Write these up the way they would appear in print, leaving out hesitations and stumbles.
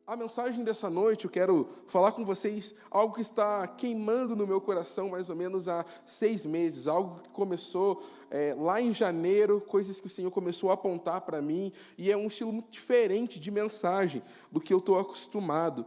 A mensagem dessa noite, eu quero falar com vocês algo que está queimando no meu coração mais ou menos há 6 meses, algo que começou lá em janeiro, coisas que o Senhor começou a apontar para mim, e é um estilo muito diferente de mensagem do que eu estou acostumado.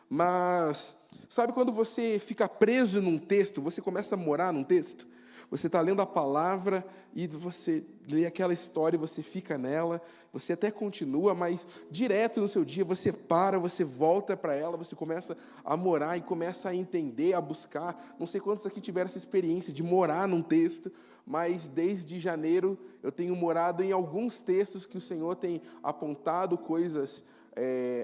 Mas, sabe quando você fica preso num texto, você começa a morar num texto? Você está lendo a palavra e você lê aquela história e você fica nela, você até continua, mas direto no seu dia você para, você volta para ela, você começa a morar e começa a entender, a buscar. Não sei quantos aqui tiveram essa experiência de morar num texto, mas desde janeiro eu tenho morado em alguns textos que o Senhor tem apontado coisas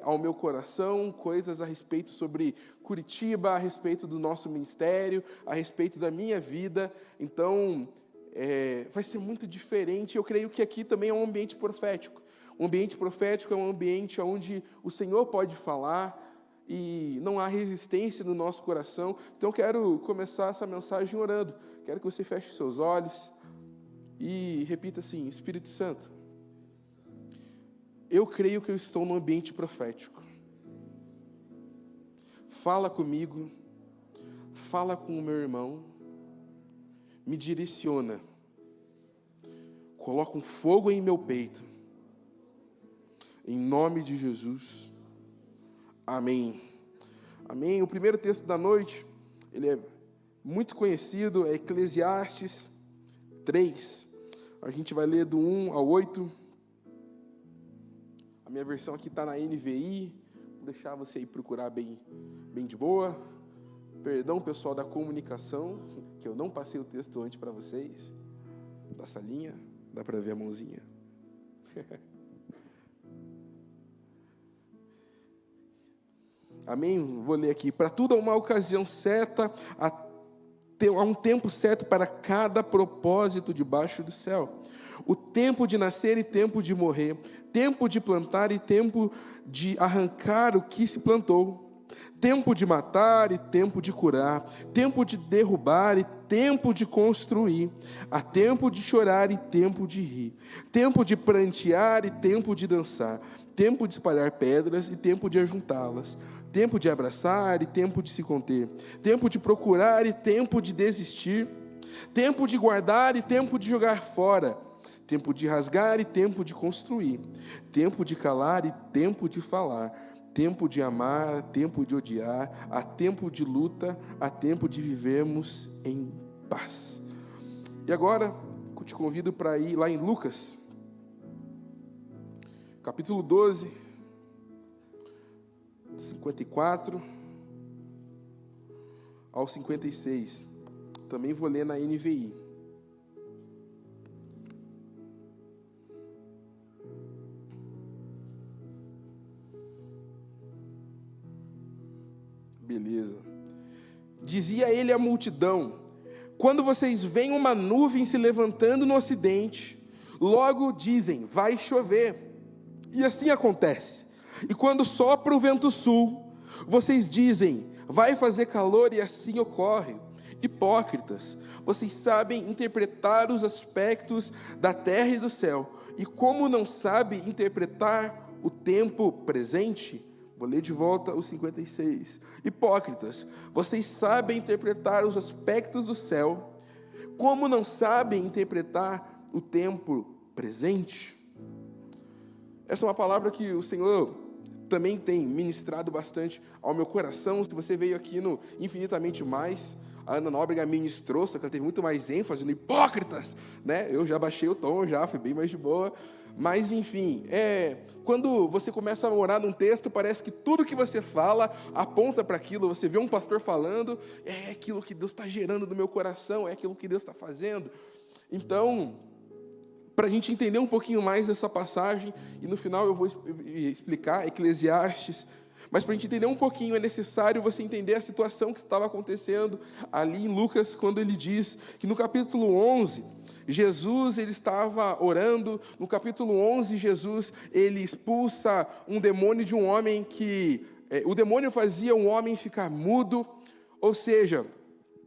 ao meu coração, coisas a respeito sobre Curitiba, a respeito do nosso ministério, a respeito da minha vida. Então, vai ser muito diferente. Eu creio que aqui também é um ambiente profético. Um ambiente profético é um ambiente onde o Senhor pode falar e não há resistência no nosso coração. Então, eu quero começar essa mensagem orando. Quero que você feche seus olhos e repita assim: Espírito Santo, eu creio que eu estou num ambiente profético. Fala comigo, fala com o meu irmão, me direciona, coloca um fogo em meu peito, em nome de Jesus, amém. Amém. O primeiro texto da noite, ele é muito conhecido, é Eclesiastes 3. A gente vai ler do 1 ao 8. A minha versão aqui está na NVI, vou deixar você ir procurar bem de boa. Perdão, pessoal da comunicação, que eu não passei o texto antes para vocês. Da salinha, dá para ver a mãozinha. Amém? Vou ler aqui. Para tudo há uma ocasião certa, há um tempo certo para cada propósito debaixo do céu. O tempo de nascer e tempo de morrer, tempo de plantar e tempo de arrancar o que se plantou, tempo de matar e tempo de curar, tempo de derrubar e tempo de construir, há tempo de chorar e tempo de rir, tempo de prantear e tempo de dançar, tempo de espalhar pedras e tempo de ajuntá-las, tempo de abraçar e tempo de se conter, tempo de procurar e tempo de desistir, tempo de guardar e tempo de jogar fora, tempo de rasgar e tempo de construir, tempo de calar e tempo de falar, tempo de amar, tempo de odiar, há tempo de luta, há tempo de vivermos em paz. E agora, eu te convido para ir lá em Lucas, capítulo 12, 54 ao 56. Também vou ler na NVI. Beleza. Dizia ele à multidão: quando vocês veem uma nuvem se levantando no ocidente, logo dizem, vai chover. E assim acontece. E quando sopra o vento sul, vocês dizem, vai fazer calor, e assim ocorre. Hipócritas, vocês sabem interpretar os aspectos da terra e do céu, e como não sabem interpretar o tempo presente? Vou ler de volta o 56. Hipócritas, vocês sabem interpretar os aspectos do céu, como não sabem interpretar o tempo presente? Essa é uma palavra que o Senhor também tem ministrado bastante ao meu coração. Se você veio aqui no Infinitamente Mais, a Ana Nóbrega ministrou, só que ela teve muito mais ênfase no hipócritas, né? Eu já baixei o tom, fui bem mais de boa. Mas, enfim, quando você começa a orar num texto, parece que tudo que você fala aponta para aquilo. Você vê um pastor falando, é aquilo que Deus está gerando no meu coração, é aquilo que Deus está fazendo. Então, para a gente entender um pouquinho mais dessa passagem, e no final eu vou explicar Eclesiastes, mas para a gente entender um pouquinho, é necessário você entender a situação que estava acontecendo ali em Lucas, quando ele diz que no capítulo 11, Jesus ele estava orando. No capítulo 11, Jesus ele expulsa um demônio de um homem que... o demônio fazia um homem ficar mudo, ou seja,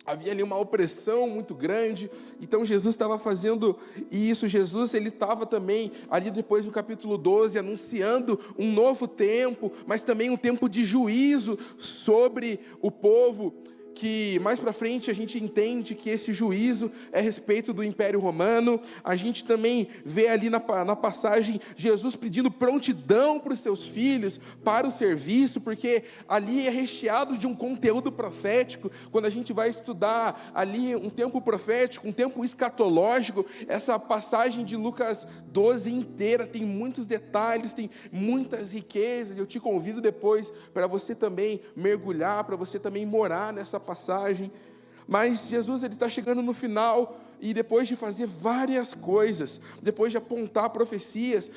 Havia ali uma opressão muito grande, então Jesus estava fazendo isso. Jesus, ele estava também, ali depois do capítulo 12, anunciando um novo tempo, mas também um tempo de juízo sobre o povo, que mais para frente a gente entende que esse juízo é a respeito do Império Romano. A gente também vê ali na passagem Jesus pedindo prontidão para os seus filhos, para o serviço, porque ali é recheado de um conteúdo profético. Quando a gente vai estudar ali um tempo profético, um tempo escatológico, essa passagem de Lucas 12 inteira tem muitos detalhes, tem muitas riquezas. Eu te convido depois para você também mergulhar, para você também morar nessa passagem. Mas Jesus, ele está chegando no final, e depois de fazer várias coisas, depois de apontar profecias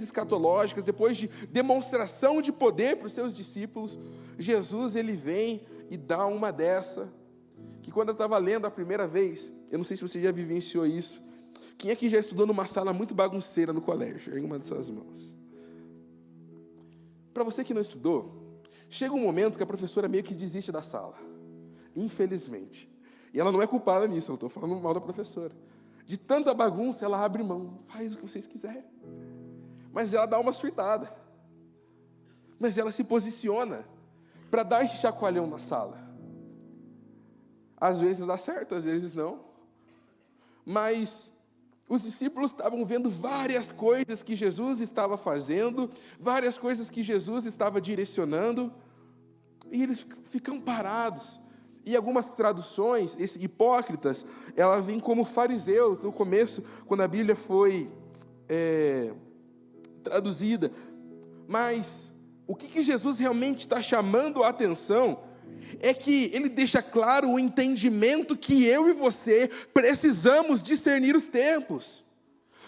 escatológicas, depois de demonstração de poder para os seus discípulos, Jesus, ele vem e dá uma dessa, que quando eu estava lendo a primeira vez, eu não sei se você já vivenciou isso. Quem aqui já estudou numa sala muito bagunceira no colégio? Em uma de suas mãos. Para você que não estudou, chega um momento que a professora meio que desiste da sala. Infelizmente. E ela não é culpada nisso, eu não estou falando mal da professora. De tanta bagunça, ela abre mão, faz o que vocês quiserem. Mas ela dá uma surtada. Mas ela se posiciona para dar esse chacoalhão na sala. Às vezes dá certo, às vezes não. Mas os discípulos estavam vendo várias coisas que Jesus estava fazendo, várias coisas que Jesus estava direcionando, e eles ficam parados. E algumas traduções, hipócritas, ela vem como fariseus, no começo, quando a Bíblia foi traduzida. Mas o que Jesus realmente está chamando a atenção é que ele deixa claro o entendimento que eu e você precisamos discernir os tempos.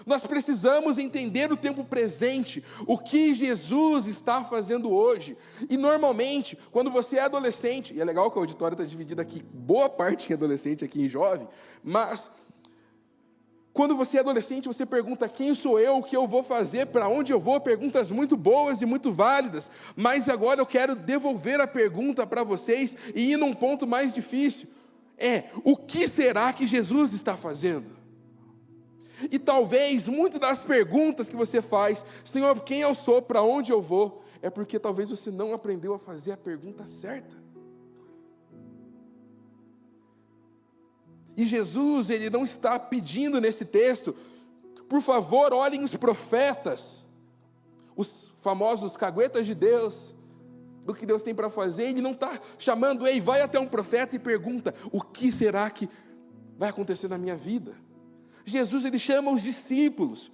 Nós precisamos entender o tempo presente, o que Jesus está fazendo hoje. E normalmente, quando você é adolescente, e é legal que o auditório está dividido aqui, boa parte em adolescente, aqui em jovem, mas quando você é adolescente, você pergunta: quem sou eu, o que eu vou fazer, para onde eu vou? Perguntas muito boas e muito válidas. Mas agora eu quero devolver a pergunta para vocês e ir num ponto mais difícil. O que será que Jesus está fazendo? E talvez, muitas das perguntas que você faz: Senhor, quem eu sou, para onde eu vou? É porque talvez você não aprendeu a fazer a pergunta certa. E Jesus, ele não está pedindo nesse texto: por favor, olhem os profetas, os famosos caguetas de Deus, do que Deus tem para fazer. Ele não está chamando: ei, vai até um profeta e pergunta: o que será que vai acontecer na minha vida? Jesus, ele chama os discípulos,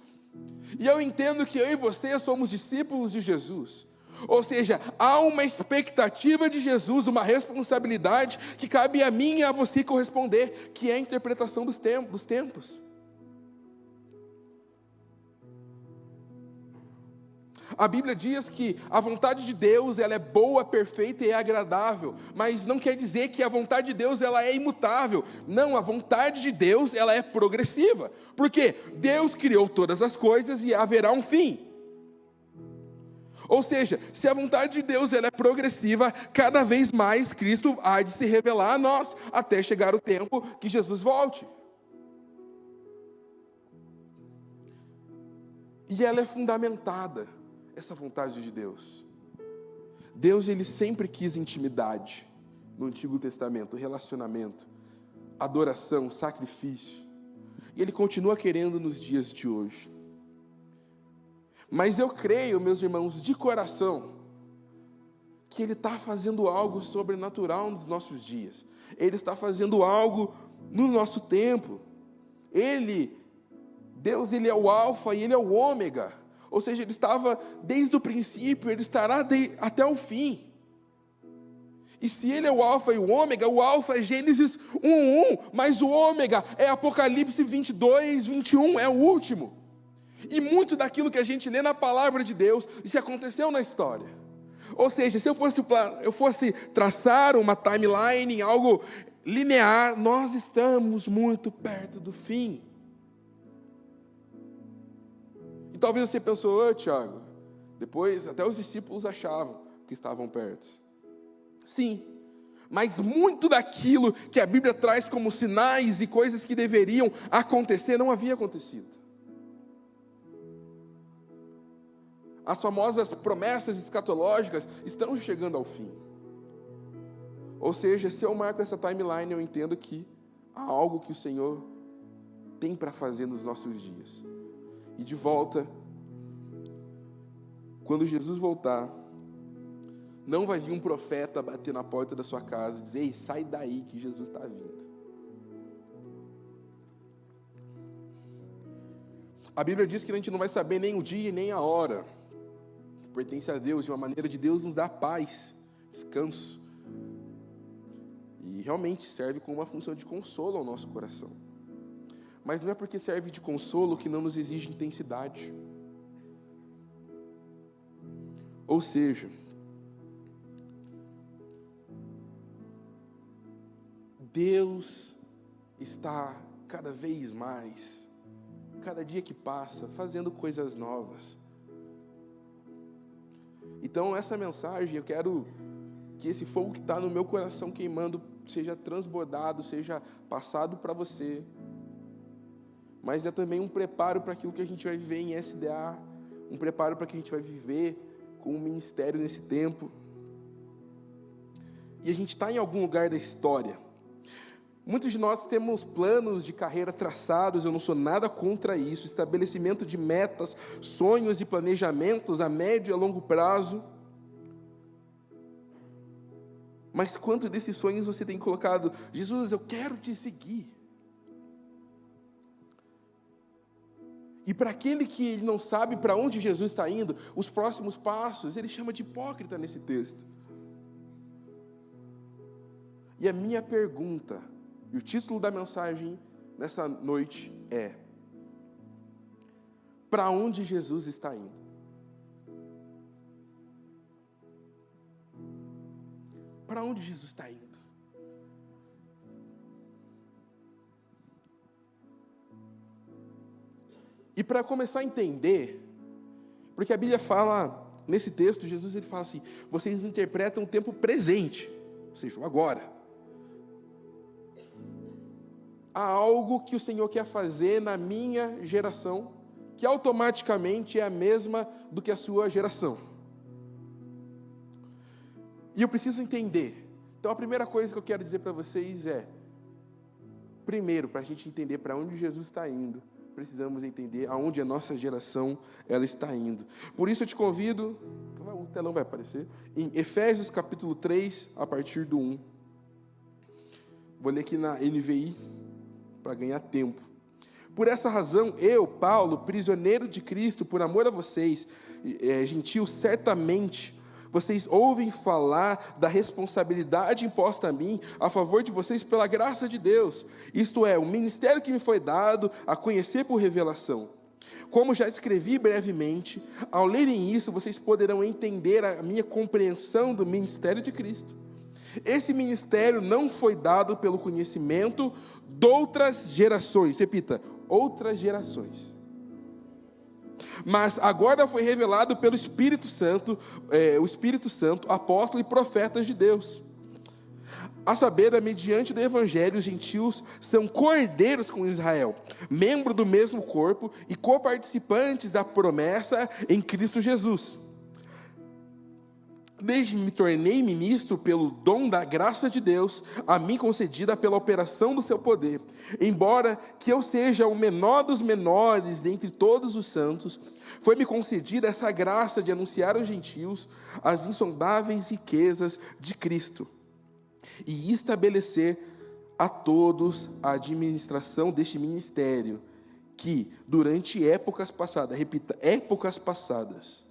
e eu entendo que eu e você somos discípulos de Jesus, ou seja, há uma expectativa de Jesus, uma responsabilidade que cabe a mim e a você corresponder, que é a interpretação dos tempos. A Bíblia diz que a vontade de Deus, ela é boa, perfeita e agradável, mas não quer dizer que a vontade de Deus, ela é imutável. Não, a vontade de Deus, ela é progressiva, porque Deus criou todas as coisas e haverá um fim. Ou seja, se a vontade de Deus, ela é progressiva, cada vez mais Cristo há de se revelar a nós, até chegar o tempo que Jesus volte. E ela é fundamentada, essa vontade de Deus. Deus, ele sempre quis intimidade no Antigo Testamento, relacionamento, adoração, sacrifício. E ele continua querendo nos dias de hoje. Mas eu creio, meus irmãos, de coração, que ele está fazendo algo sobrenatural nos nossos dias. Ele está fazendo algo no nosso tempo. Deus, ele é o alfa e ele é o ômega. Ou seja, ele estava desde o princípio, ele estará até o fim. E se ele é o alfa e o ômega, o alfa é Gênesis 1:1, mas o ômega é Apocalipse 22:21, é o último. E muito daquilo que a gente lê na palavra de Deus, isso aconteceu na história. Ou seja, se eu fosse traçar uma timeline, algo linear, nós estamos muito perto do fim. Talvez você pensou: Tiago, depois até os discípulos achavam que estavam perto. Sim, Mas muito daquilo que a Bíblia traz como sinais e coisas que deveriam acontecer, não havia acontecido. As famosas promessas escatológicas estão chegando ao fim. Ou seja, se eu marco essa timeline, eu entendo que há algo que o Senhor tem para fazer nos nossos dias. E de volta, quando Jesus voltar, não vai vir um profeta bater na porta da sua casa e dizer: ei, sai daí que Jesus está vindo. A Bíblia diz que a gente não vai saber nem o dia e nem a hora. Pertence a Deus, de uma maneira de Deus nos dar paz, descanso. E realmente serve como uma função de consolo ao nosso coração. Mas não é porque serve de consolo que não nos exige intensidade. Ou seja, Deus está cada vez mais, cada dia que passa, fazendo coisas novas. Então essa mensagem, eu quero que esse fogo que está no meu coração queimando seja transbordado, seja passado para você. Mas é também um preparo para aquilo que a gente vai viver em SDA, um preparo para que a gente vai viver com o ministério nesse tempo. E a gente está em algum lugar da história. Muitos de nós temos planos de carreira traçados, eu não sou nada contra isso, estabelecimento de metas, sonhos e planejamentos a médio e a longo prazo. Mas quanto desses sonhos você tem colocado: Jesus, eu quero te seguir? E para aquele que ele não sabe para onde Jesus está indo, os próximos passos, ele chama de hipócrita nesse texto. E a minha pergunta, e o título da mensagem nessa noite é: para onde Jesus está indo? Para onde Jesus está indo? E para começar a entender, porque a Bíblia fala, nesse texto, Jesus ele fala assim: vocês interpretam o tempo presente, ou seja, o agora. Há algo que o Senhor quer fazer na minha geração, que automaticamente é a mesma do que a sua geração. E eu preciso entender. Então a primeira coisa que eu quero dizer para vocês é: primeiro, para a gente entender para onde Jesus está indo, precisamos entender aonde a nossa geração ela está indo. Por isso eu te convido, o telão vai aparecer, em Efésios capítulo 3, a partir do 1. Vou ler aqui na NVI, para ganhar tempo. Por essa razão, eu, Paulo, prisioneiro de Cristo, por amor a vocês, gentios, certamente, vocês ouvem falar da responsabilidade imposta a mim, a favor de vocês pela graça de Deus. Isto é, o ministério que me foi dado a conhecer por revelação. Como já escrevi brevemente, ao lerem isso, vocês poderão entender a minha compreensão do ministério de Cristo. Esse ministério não foi dado pelo conhecimento de outras gerações. Repita: outras gerações. Mas agora foi revelado pelo Espírito Santo, o Espírito Santo, apóstolo e profetas de Deus. A saber, mediante do Evangelho, os gentios são co-herdeiros com Israel, membro do mesmo corpo e coparticipantes da promessa em Cristo Jesus. Desde me tornei ministro pelo dom da graça de Deus, a mim concedida pela operação do seu poder. Embora que eu seja o menor dos menores dentre todos os santos, foi-me concedida essa graça de anunciar aos gentios as insondáveis riquezas de Cristo e estabelecer a todos a administração deste ministério, que durante épocas passadas, repita, épocas passadas,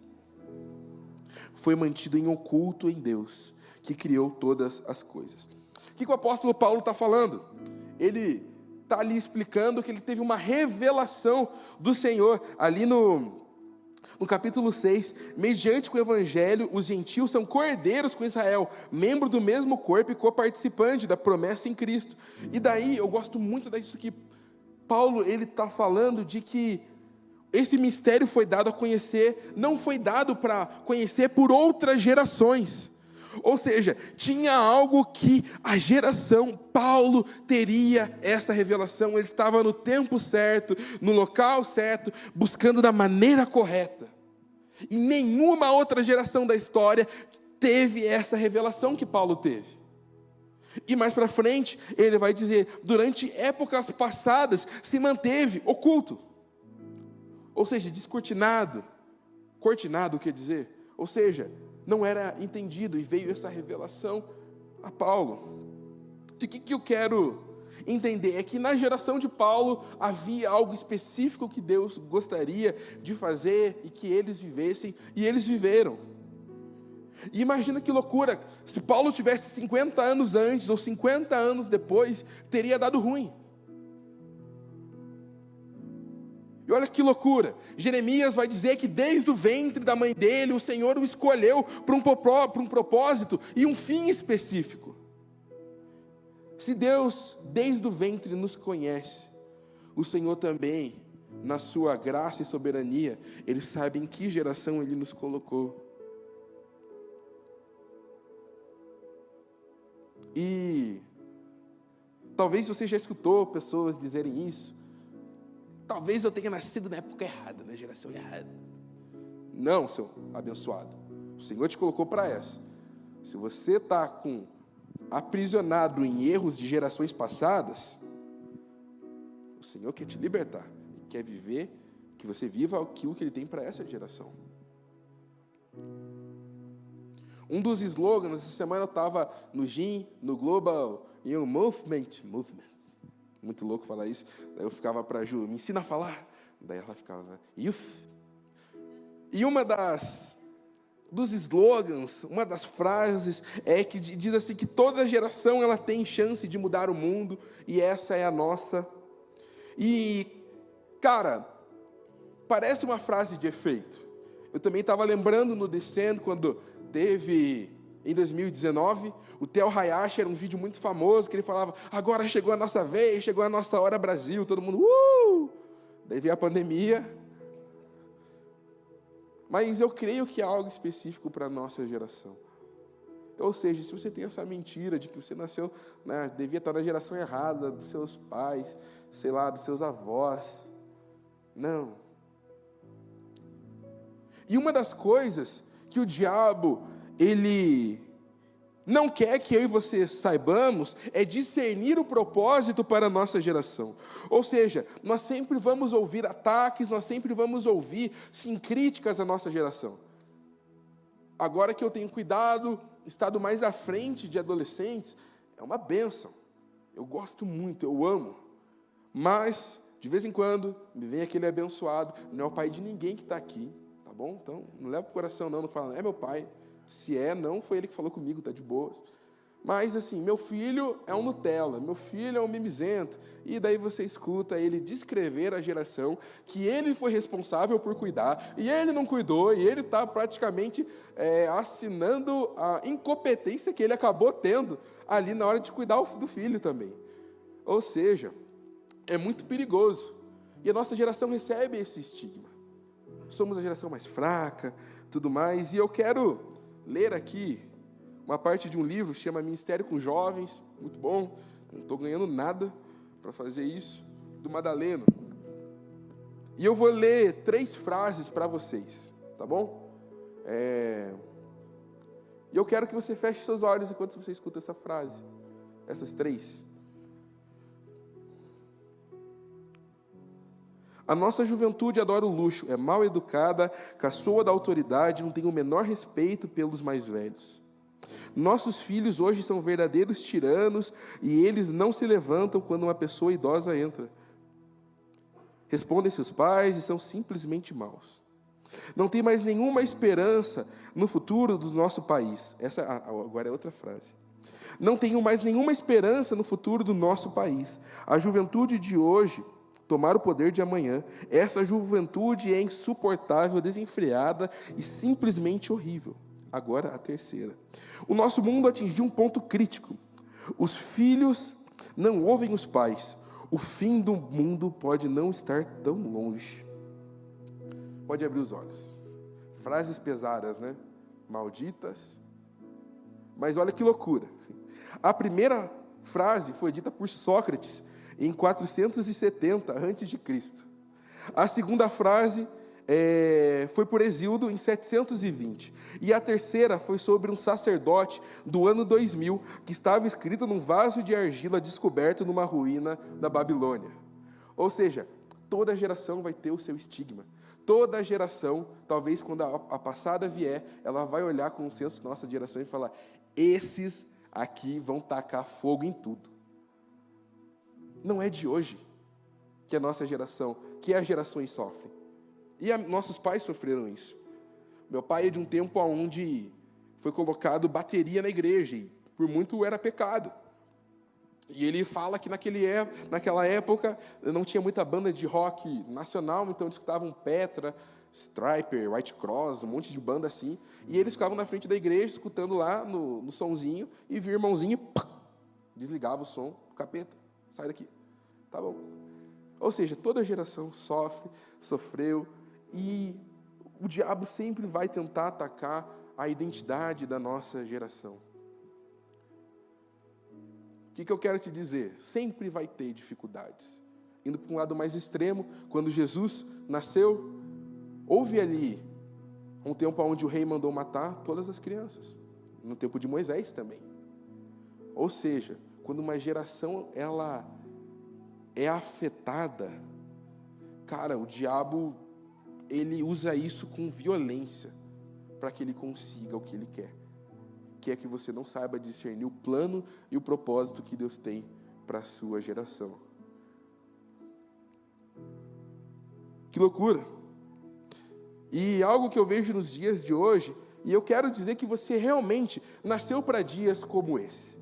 foi mantido em oculto em Deus, que criou todas as coisas. O que o apóstolo Paulo está falando? Ele está ali explicando que ele teve uma revelação do Senhor, ali no capítulo 6, mediante o Evangelho, os gentios são co-herdeiros com Israel, membro do mesmo corpo e coparticipante da promessa em Cristo. E daí, eu gosto muito disso que Paulo está falando, de que esse mistério foi dado a conhecer, não foi dado para conhecer por outras gerações. Ou seja, tinha algo que a geração Paulo teria essa revelação. Ele estava no tempo certo, no local certo, buscando da maneira correta. E nenhuma outra geração da história teve essa revelação que Paulo teve. E mais para frente, ele vai dizer, durante épocas passadas, se manteve oculto. Ou seja, descortinado. Cortinado quer dizer? Ou seja, não era entendido, e veio essa revelação a Paulo. E o que eu quero entender? É que na geração de Paulo havia algo específico que Deus gostaria de fazer e que eles vivessem, e eles viveram. E imagina que loucura, se Paulo tivesse 50 anos antes ou 50 anos depois, teria dado ruim. E olha que loucura, Jeremias vai dizer que desde o ventre da mãe dele, o Senhor o escolheu para um propósito e um fim específico. Se Deus, desde o ventre, nos conhece, o Senhor também, na sua graça e soberania, Ele sabe em que geração Ele nos colocou. E talvez você já escutou pessoas dizerem isso. Talvez eu tenha nascido na época errada, na geração errada. Não, seu abençoado. O Senhor te colocou para essa. Se você está aprisionado em erros de gerações passadas, o Senhor quer te libertar. Ele quer que você viva aquilo que Ele tem para essa geração. Um dos slogans, essa semana eu estava no GYM, no Global Young Movement. Muito louco falar isso. Daí eu ficava para a Ju, me ensina a falar. Daí ela ficava, Youth. E dos slogans, uma das frases é que diz assim, que toda geração ela tem chance de mudar o mundo, e essa é a nossa. E, cara, parece uma frase de efeito. Eu também estava lembrando no Descendo, quando teve, em 2019, o Theo Hayashi, era um vídeo muito famoso, que ele falava, agora chegou a nossa vez, chegou a nossa hora Brasil, todo mundo, Daí veio a pandemia. Mas eu creio que há algo específico para a nossa geração. Ou seja, se você tem essa mentira de que você nasceu, devia estar na geração errada, dos seus pais, sei lá, dos seus avós. Não. E uma das coisas que o diabo, ele não quer que eu e você saibamos, é discernir o propósito para a nossa geração. Ou seja, nós sempre vamos ouvir ataques, nós sempre vamos ouvir, sim, críticas à nossa geração. Agora que eu tenho cuidado, estado mais à frente de adolescentes, é uma bênção. Eu gosto muito, eu amo. Mas, de vez em quando, me vem aquele abençoado, não é o pai de ninguém que está aqui, tá bom? Então, não leva para o coração não fala, é meu pai. Se não foi ele que falou comigo, tá de boas. Mas assim, meu filho é um Nutella, meu filho é um mimizento. E daí você escuta ele descrever a geração que ele foi responsável por cuidar, e ele não cuidou, e ele está praticamente assinando a incompetência que ele acabou tendo ali na hora de cuidar do filho também. Ou seja, é muito perigoso. E a nossa geração recebe esse estigma. Somos a geração mais fraca, tudo mais. E eu quero ler aqui uma parte de um livro que se chama Ministério com Jovens, muito bom, não estou ganhando nada para fazer isso, do Madaleno. E eu vou ler 3 frases para vocês, tá bom? E eu quero que você feche seus olhos enquanto você escuta essa frase, essas 3. A nossa juventude adora o luxo, é mal educada, caçoa da autoridade, não tem o menor respeito pelos mais velhos. Nossos filhos hoje são verdadeiros tiranos e eles não se levantam quando uma pessoa idosa entra. Respondem seus pais e são simplesmente maus. Não tem mais nenhuma esperança no futuro do nosso país. Essa agora é outra frase. Não tenho mais nenhuma esperança no futuro do nosso país. A juventude de hoje tomar o poder de amanhã. Essa juventude é insuportável, desenfreada e simplesmente horrível. Agora a 3ª. O nosso mundo atingiu um ponto crítico. Os filhos não ouvem os pais. O fim do mundo pode não estar tão longe. Pode abrir os olhos. Frases pesadas, né? Malditas. Mas olha que loucura. A primeira frase foi dita por Sócrates em 470 a.C. A segunda frase foi por Hesíodo em 720. E a terceira foi sobre um sacerdote do ano 2000, que estava escrito num vaso de argila descoberto numa ruína da Babilônia. Ou seja, toda geração vai ter o seu estigma. Toda geração, talvez quando a passada vier, ela vai olhar com o senso da nossa geração e falar: esses aqui vão tacar fogo em tudo. Não é de hoje que a nossa geração, que as gerações sofrem. E nossos pais sofreram isso. Meu pai é de um tempo onde foi colocado bateria na igreja, e por muito era pecado. E ele fala que naquela época não tinha muita banda de rock nacional, então eles escutavam Petra, Striper, White Cross, um monte de banda assim. E eles ficavam na frente da igreja, escutando lá no sonzinho, e via o irmãozinho, desligava o som, capeta, sai daqui. Tá bom. Ou seja, toda geração sofreu, e o diabo sempre vai tentar atacar a identidade da nossa geração. O que eu quero te dizer? Sempre vai ter dificuldades. Indo para um lado mais extremo, quando Jesus nasceu, houve ali um tempo onde o rei mandou matar todas as crianças. No tempo de Moisés também. Ou seja, quando uma geração ela é afetada, cara, o diabo ele usa isso com violência para que ele consiga o que ele quer. Que é que você não saiba discernir o plano e o propósito que Deus tem para a sua geração. Que loucura! E algo que eu vejo nos dias de hoje, e eu quero dizer que você realmente nasceu para dias como esse.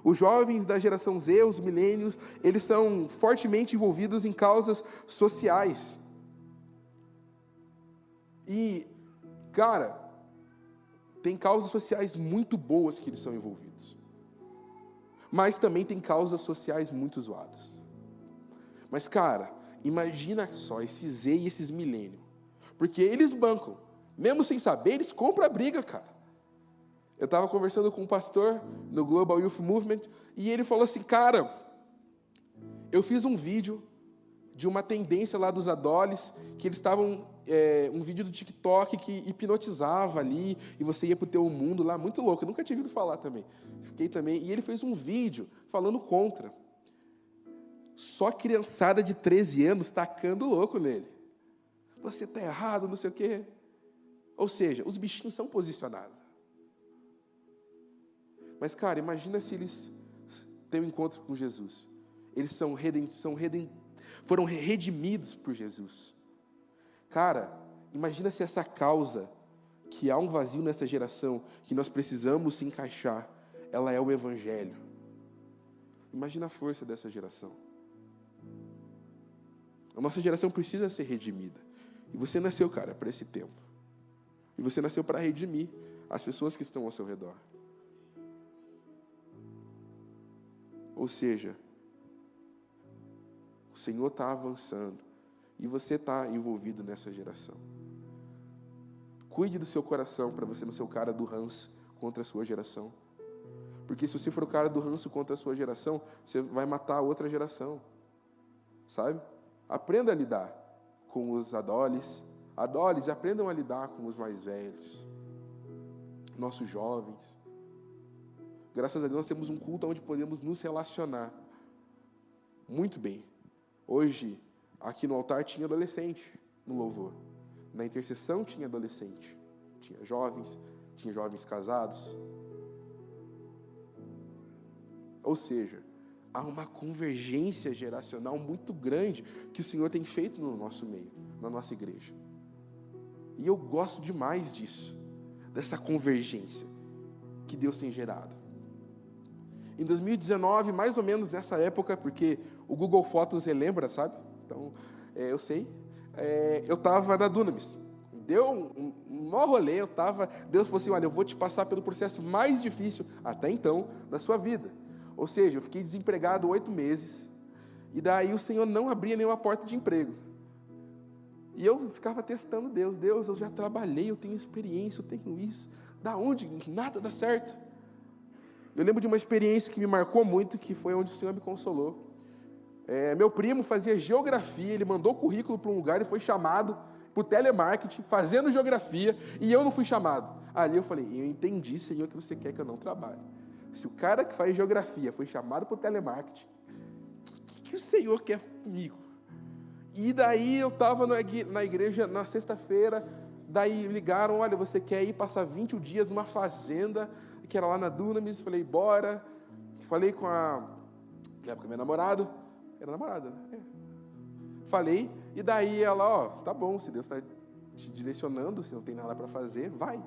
Os jovens da geração Z, os milênios, eles são fortemente envolvidos em causas sociais. E, cara, tem causas sociais muito boas que eles são envolvidos. Mas também tem causas sociais muito zoadas. Mas, cara, imagina só esses Z e esses milênios. Porque eles bancam. Mesmo sem saber, eles compram a briga, cara. Eu estava conversando com um pastor no Global Youth Movement, e ele falou assim: cara, eu fiz um vídeo de uma tendência lá dos adoles, que eles estavam, um vídeo do TikTok que hipnotizava ali, e você ia para o teu mundo lá, muito louco, eu nunca tinha ouvido falar também. Fiquei também, e ele fez um vídeo falando contra. Só criançada de 13 anos tacando louco nele. Você está errado, não sei o quê. Ou seja, os bichinhos são posicionados. Mas, cara, imagina se eles têm um encontro com Jesus. Eles foram redimidos por Jesus. Cara, imagina se essa causa, que há um vazio nessa geração, que nós precisamos se encaixar, ela é o Evangelho. Imagina a força dessa geração. A nossa geração precisa ser redimida. E você nasceu, cara, para esse tempo. E você nasceu para redimir as pessoas que estão ao seu redor. Ou seja, o Senhor está avançando e você está envolvido nessa geração. Cuide do seu coração para você não ser o cara do ranço contra a sua geração. Porque se você for o cara do ranço contra a sua geração, você vai matar a outra geração. Sabe? Aprenda a lidar com os adoles. Adoles, aprendam a lidar com os mais velhos. Nossos jovens. Graças a Deus nós temos um culto onde podemos nos relacionar muito bem. Hoje, aqui no altar tinha adolescente no louvor. Na intercessão tinha adolescente. Tinha jovens casados. Ou seja, há uma convergência geracional muito grande que o Senhor tem feito no nosso meio, na nossa igreja. E eu gosto demais disso, dessa convergência que Deus tem gerado. Em 2019, mais ou menos nessa época, porque o Google Fotos relembra, sabe? Então, eu sei. Eu estava na Dunamis. Deu um maior rolê, Deus falou assim: olha, eu vou te passar pelo processo mais difícil, até então, da sua vida. Ou seja, eu fiquei desempregado 8 meses, e daí o Senhor não abria nenhuma porta de emprego. E eu ficava testando Deus, eu já trabalhei, eu tenho experiência, eu tenho isso. Da onde? Nada dá certo. Eu lembro de uma experiência que me marcou muito, que foi onde o Senhor me consolou. Meu primo fazia geografia, ele mandou currículo para um lugar e foi chamado para o telemarketing, fazendo geografia, e eu não fui chamado. Ali eu falei, eu entendi, Senhor, que você quer que eu não trabalhe. Se o cara que faz geografia foi chamado para o telemarketing, o que o Senhor quer comigo? E daí eu estava na igreja na sexta-feira, daí ligaram, olha, você quer ir passar 20 dias numa fazenda, que era lá na Dunamis, falei, bora. Falei com na época, meu namorado, era namorada, né? Falei, e daí ela, ó, tá bom, se Deus está te direcionando, se não tem nada para fazer, vai.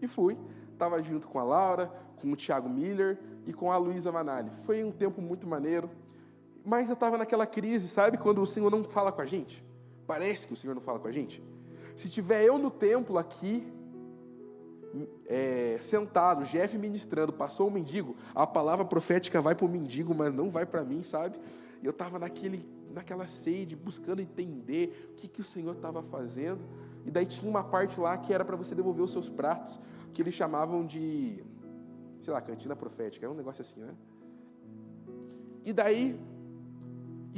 E fui. Estava junto com a Laura, com o Thiago Miller e com a Luísa Manali. Foi um tempo muito maneiro, mas eu estava naquela crise, sabe, quando o Senhor não fala com a gente? Parece que o Senhor não fala com a gente. Se tiver eu no templo aqui, sentado, Jeff ministrando, passou um mendigo, a palavra profética vai para o mendigo, mas não vai para mim, sabe? E eu estava naquela sede, buscando entender o que o Senhor estava fazendo. E daí tinha uma parte lá que era para você devolver os seus pratos, que eles chamavam de, sei lá, cantina profética, era um negócio assim, né? E daí,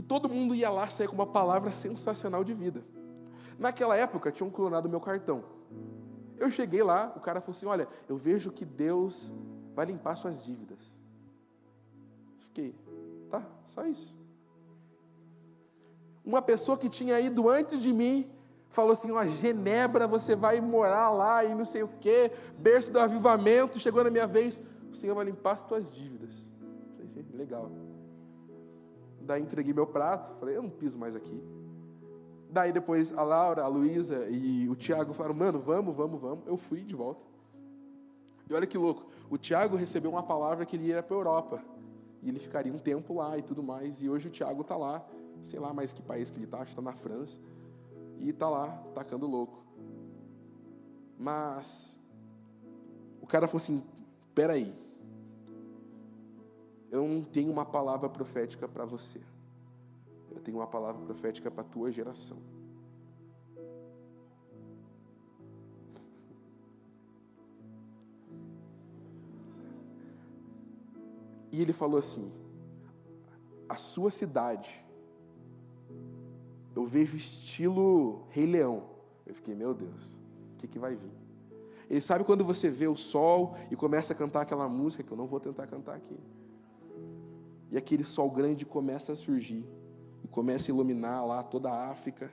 todo mundo ia lá sair com uma palavra sensacional de vida. Naquela época, tinham clonado o meu cartão. Eu cheguei lá, o cara falou assim, olha, eu vejo que Deus vai limpar suas dívidas. Fiquei, tá, só isso. Uma pessoa que tinha ido antes de mim, falou assim, ó, Genebra, você vai morar lá e não sei o quê, berço do avivamento, chegou na minha vez, o Senhor vai limpar as tuas dívidas. Falei, legal. Daí entreguei meu prato, falei, eu não piso mais aqui. Daí depois a Laura, a Luísa e o Thiago falaram, mano, vamos. Eu fui de volta. E olha que louco, o Thiago recebeu uma palavra que ele ia para a Europa. E ele ficaria um tempo lá e tudo mais. E hoje o Thiago está lá, sei lá mais que país que ele está, acho que está na França. E está lá, tacando louco. Mas o cara falou assim, peraí, eu não tenho uma palavra profética para você. Eu tenho uma palavra profética para a tua geração. E ele falou assim, a sua cidade, eu vejo estilo Rei Leão. Eu fiquei, meu Deus, o que vai vir? Ele sabe quando você vê o sol e começa a cantar aquela música, que eu não vou tentar cantar aqui. E aquele sol grande começa a surgir. E começa a iluminar lá toda a África.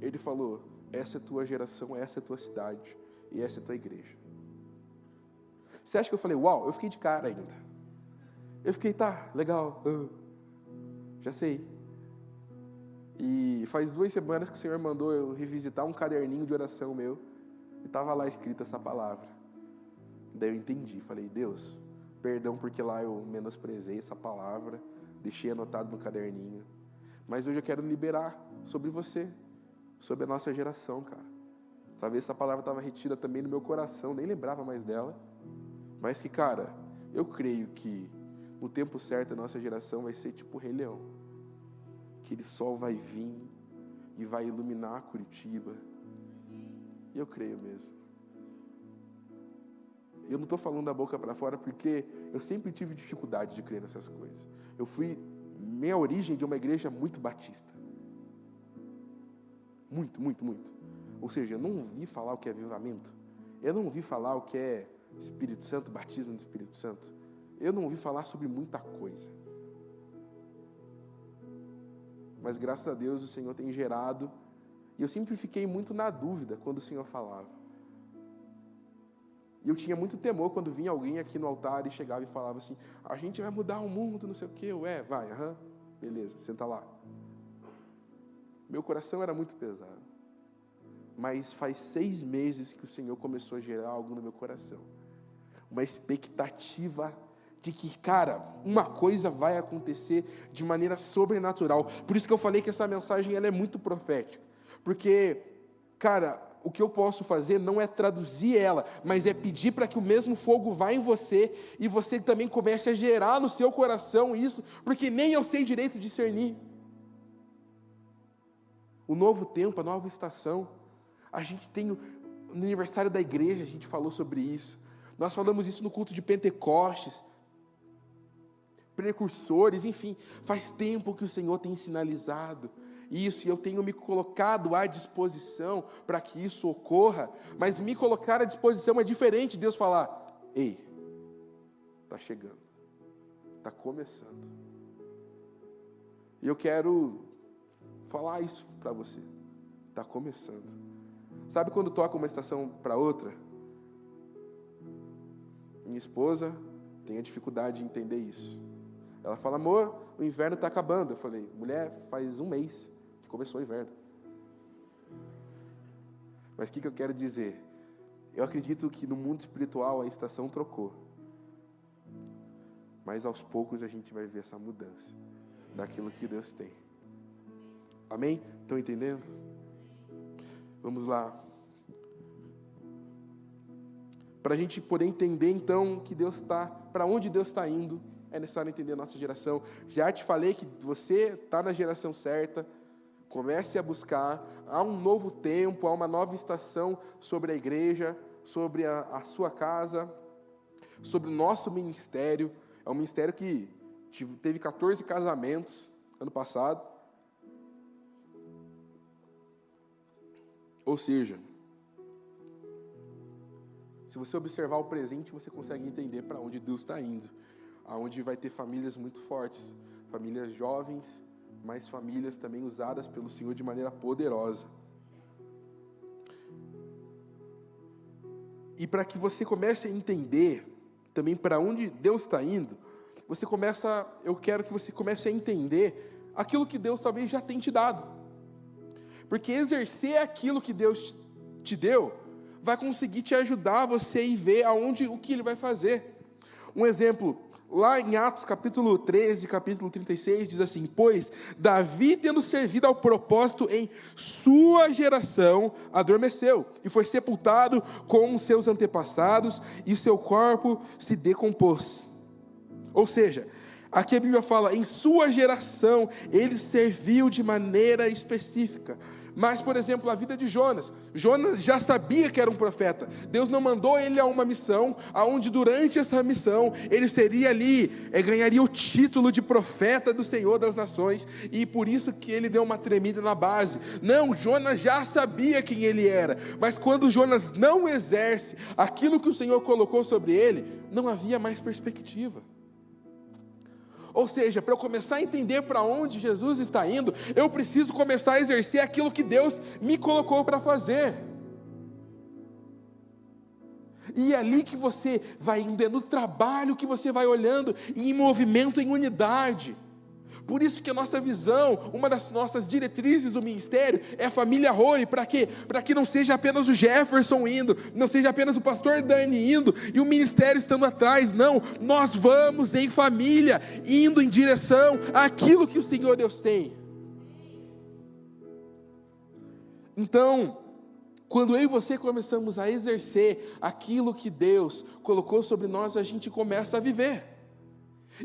Ele falou, essa é a tua geração, essa é a tua cidade, e essa é a tua igreja. Você acha que eu falei, uau? Eu fiquei de cara ainda. Eu fiquei, tá, legal, já sei. E faz 2 semanas que o Senhor mandou eu revisitar um caderninho de oração meu, e estava lá escrita essa palavra. Daí eu entendi, falei, Deus, perdão porque lá eu menosprezei essa palavra, deixei anotado no caderninho. Mas hoje eu quero liberar sobre você, sobre a nossa geração, cara. Talvez essa palavra estava retida também no meu coração, nem lembrava mais dela. Mas que, cara, eu creio que no tempo certo a nossa geração vai ser tipo o Rei Leão. Aquele sol vai vir e vai iluminar Curitiba. E eu creio mesmo. Eu não estou falando da boca para fora porque eu sempre tive dificuldade de crer nessas coisas. Minha origem de uma igreja muito batista. Muito. Ou seja, eu não ouvi falar o que é avivamento. Eu não ouvi falar o que é Espírito Santo, batismo no Espírito Santo. Eu não ouvi falar sobre muita coisa. Mas graças a Deus o Senhor tem gerado. E eu sempre fiquei muito na dúvida quando o Senhor falava. E eu tinha muito temor quando vinha alguém aqui no altar e chegava e falava assim, a gente vai mudar o mundo, não sei o quê. Vai, beleza, senta lá. Meu coração era muito pesado. Mas faz 6 meses que o Senhor começou a gerar algo no meu coração. Uma expectativa de que, cara, uma coisa vai acontecer de maneira sobrenatural. Por isso que eu falei que essa mensagem ela é muito profética. Porque, cara, o que eu posso fazer não é traduzir ela, mas é pedir para que o mesmo fogo vá em você e você também comece a gerar no seu coração isso, porque nem eu sei direito discernir. O novo tempo, a nova estação. A gente tem no aniversário da igreja, a gente falou sobre isso. Nós falamos isso no culto de Pentecostes, precursores, enfim, faz tempo que o Senhor tem sinalizado isso, e eu tenho me colocado à disposição para que isso ocorra, mas me colocar à disposição é diferente de Deus falar: ei, está chegando, está começando. E eu quero falar isso para você, está começando. Sabe quando toca uma estação para outra? Minha esposa tem a dificuldade de entender isso. Ela fala: amor, o inverno está acabando. Eu falei: mulher, faz um mês que começou o inverno. Mas o que eu quero dizer? Eu acredito que no mundo espiritual a estação trocou. Mas aos poucos a gente vai ver essa mudança daquilo que Deus tem. Amém? Estão entendendo? Vamos lá. Para a gente poder entender então que Deus está, para onde Deus está indo, é necessário entender a nossa geração. Já te falei que você está na geração certa. Comece a buscar. Há um novo tempo, há uma nova estação sobre a igreja, sobre a sua casa, sobre o nosso ministério. É um ministério que teve 14 casamentos ano passado. Ou seja, se você observar o presente, você consegue entender para onde Deus está indo. Aonde vai ter famílias muito fortes, famílias jovens, mas famílias também usadas pelo Senhor de maneira poderosa. E para que você comece a entender também para onde Deus está indo, eu quero que você comece a entender aquilo que Deus talvez já tem te dado. Porque exercer aquilo que Deus te deu vai conseguir te ajudar você a ver o que Ele vai fazer. Um exemplo, lá em Atos capítulo 13, capítulo 36, diz assim: pois Davi, tendo servido ao propósito em sua geração, adormeceu e foi sepultado com os seus antepassados, e o seu corpo se decompôs. Ou seja, aqui a Bíblia fala: em sua geração ele serviu de maneira específica. Mas, por exemplo, a vida de Jonas. Jonas já sabia que era um profeta. Deus não mandou ele a uma missão, aonde durante essa missão ele seria ali, ganharia o título de profeta do Senhor das nações, e por isso que ele deu uma tremida na base. Não, Jonas já sabia quem ele era, mas quando Jonas não exerce aquilo que o Senhor colocou sobre ele, não havia mais perspectiva. Ou seja, para eu começar a entender para onde Jesus está indo, eu preciso começar a exercer aquilo que Deus me colocou para fazer. E é ali que você vai indo, é no trabalho que você vai olhando, e em movimento, em unidade. Por isso que a nossa visão, uma das nossas diretrizes do ministério é a família Rony. Para quê? Para que não seja apenas o Jefferson indo, não seja apenas o pastor Dani indo e o ministério estando atrás. Não, nós vamos em família, indo em direção àquilo que o Senhor Deus tem. Então, quando eu e você começamos a exercer aquilo que Deus colocou sobre nós, a gente começa a viver.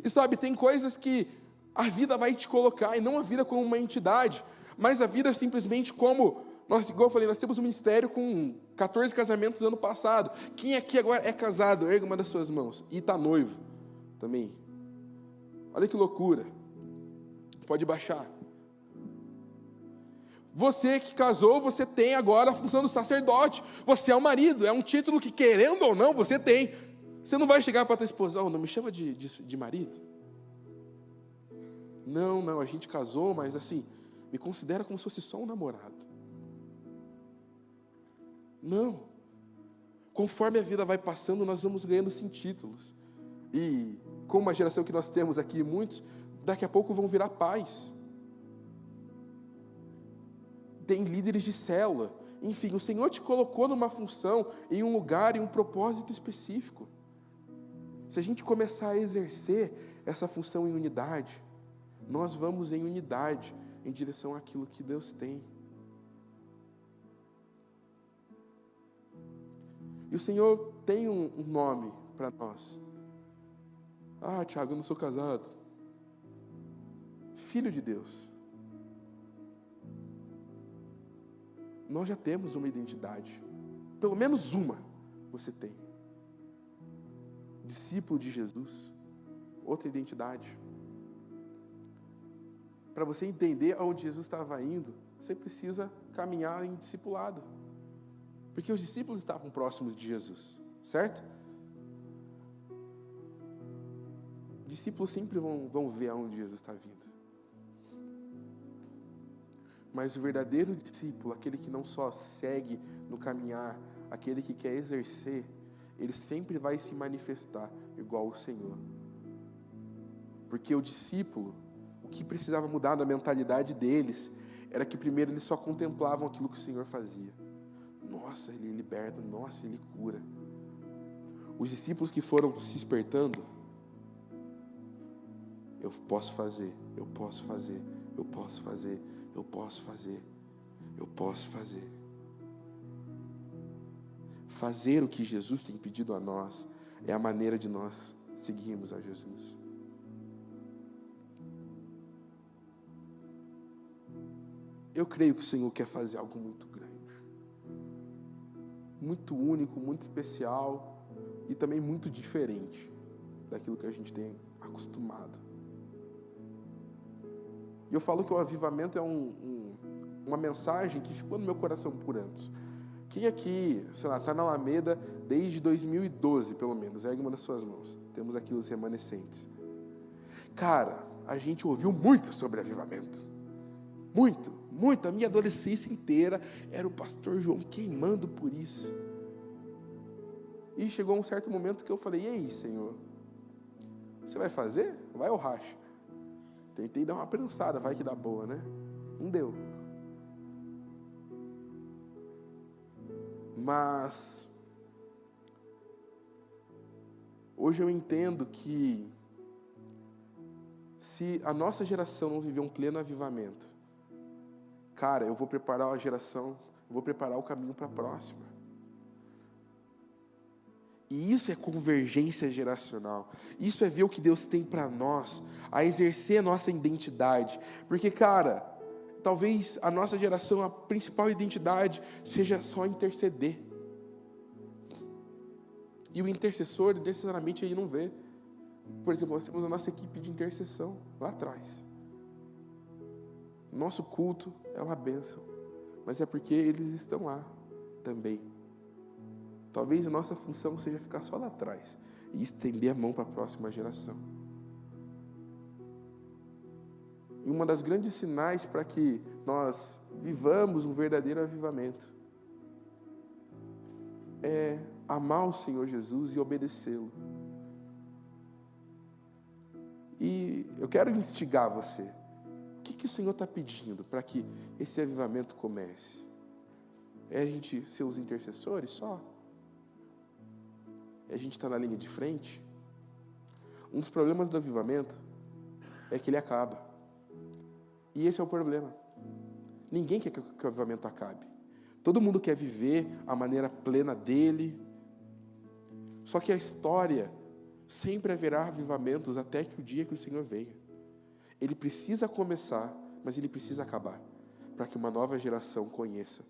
E sabe, tem coisas que a vida vai te colocar, e não a vida como uma entidade, mas a vida simplesmente como, igual eu falei, nós temos um ministério com 14 casamentos no ano passado. Quem aqui agora é casado? Erga uma das suas mãos. E está noivo também. Olha que loucura. Pode baixar. Você que casou, você tem agora a função do sacerdote. Você é o marido, é um título que, querendo ou não, você tem. Você não vai chegar para a tua esposa: não me chama de marido. Não, a gente casou, mas assim, me considera como se fosse só um namorado. Não. Conforme a vida vai passando, nós vamos ganhando sim títulos. E como a geração que nós temos aqui, muitos, daqui a pouco vão virar pais. Tem líderes de célula. Enfim, o Senhor te colocou numa função, em um lugar, em um propósito específico. Se a gente começar a exercer essa função em unidade, nós vamos em unidade em direção àquilo que Deus tem. E o Senhor tem um nome para nós. Ah, Tiago, eu não sou casado. Filho de Deus. Nós já temos uma identidade. Pelo menos uma você tem. discípulo de Jesus, outra identidade. Para você entender aonde Jesus estava indo, você precisa caminhar em discipulado. Porque os discípulos estavam próximos de Jesus, certo? Discípulos sempre vão ver aonde Jesus está vindo. Mas o verdadeiro discípulo, aquele que não só segue no caminhar, aquele que quer exercer, ele sempre vai se manifestar igual o Senhor. Porque o discípulo, o que precisava mudar na mentalidade deles, era que primeiro eles só contemplavam aquilo que o Senhor fazia. Nossa, Ele liberta, nossa, Ele cura. Os discípulos que foram se despertando, eu posso fazer, eu posso fazer, eu posso fazer, eu posso fazer, eu posso fazer. Fazer o que Jesus tem pedido a nós é a maneira de nós seguirmos a Jesus. Eu creio que o Senhor quer fazer algo muito grande, muito único, muito especial e também muito diferente daquilo que a gente tem acostumado. E eu falo que o avivamento é uma mensagem que ficou no meu coração por anos. Quem aqui, sei lá, está na Alameda desde 2012, pelo menos? Ergue uma das suas mãos. Temos aqui os remanescentes. Cara, a gente ouviu muito sobre avivamento. Muito, muito. A minha adolescência inteira era o pastor João queimando por isso. E chegou um certo momento que eu falei, e aí, Senhor? Você vai fazer? Vai ou racha? Tentei dar uma prensada, vai que dá boa, né? Não deu. Mas hoje eu entendo que se a nossa geração não viver um pleno avivamento, cara, eu vou preparar a geração, eu vou preparar o caminho para a próxima. E isso é convergência geracional. Isso é ver o que Deus tem para nós, a exercer a nossa identidade. Porque, cara, talvez a nossa geração, a principal identidade seja só interceder. E o intercessor, necessariamente, ele não vê. Por exemplo, nós temos a nossa equipe de intercessão lá atrás. Nosso culto é uma bênção, mas é porque eles estão lá também. Talvez a nossa função seja ficar só lá atrás e estender a mão para a próxima geração. E uma das grandes sinais para que nós vivamos um verdadeiro avivamento é amar o Senhor Jesus e obedecê-lo. E eu quero instigar você. O que o Senhor está pedindo para que esse avivamento comece? É a gente ser os intercessores só? É a gente estar na linha de frente? Um dos problemas do avivamento é que ele acaba. E esse é o problema. Ninguém quer que o avivamento acabe. Todo mundo quer viver a maneira plena dele. Só que a história sempre haverá avivamentos até que o dia que o Senhor venha. Ele precisa começar, mas ele precisa acabar, para que uma nova geração conheça.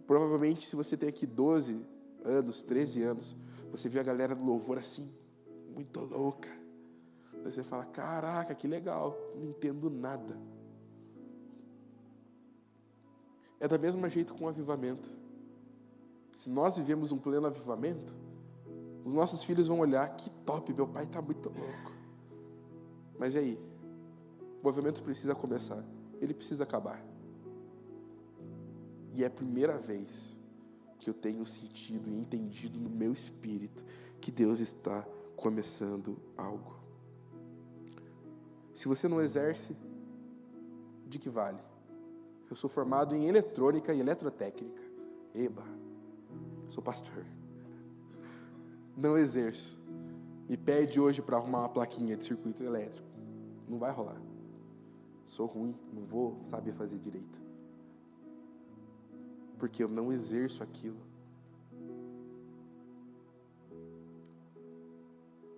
Provavelmente, se você tem aqui 12 anos, 13 anos, você vê a galera do louvor assim, muito louca. Daí você fala, caraca, que legal, não entendo nada. É da mesma jeito com o avivamento. Se nós vivemos um pleno avivamento, os nossos filhos vão olhar, que top, meu pai está muito louco. Mas e aí? O movimento precisa começar, ele precisa acabar. E é a primeira vez que eu tenho sentido e entendido no meu espírito que Deus está começando algo. Se você não exerce, de que vale? Eu sou formado em eletrônica e eletrotécnica. Eba, sou pastor. Não exerço. Me pede hoje para arrumar uma plaquinha de circuito elétrico. Não vai rolar. Sou ruim, não vou saber fazer direito. Porque eu não exerço aquilo.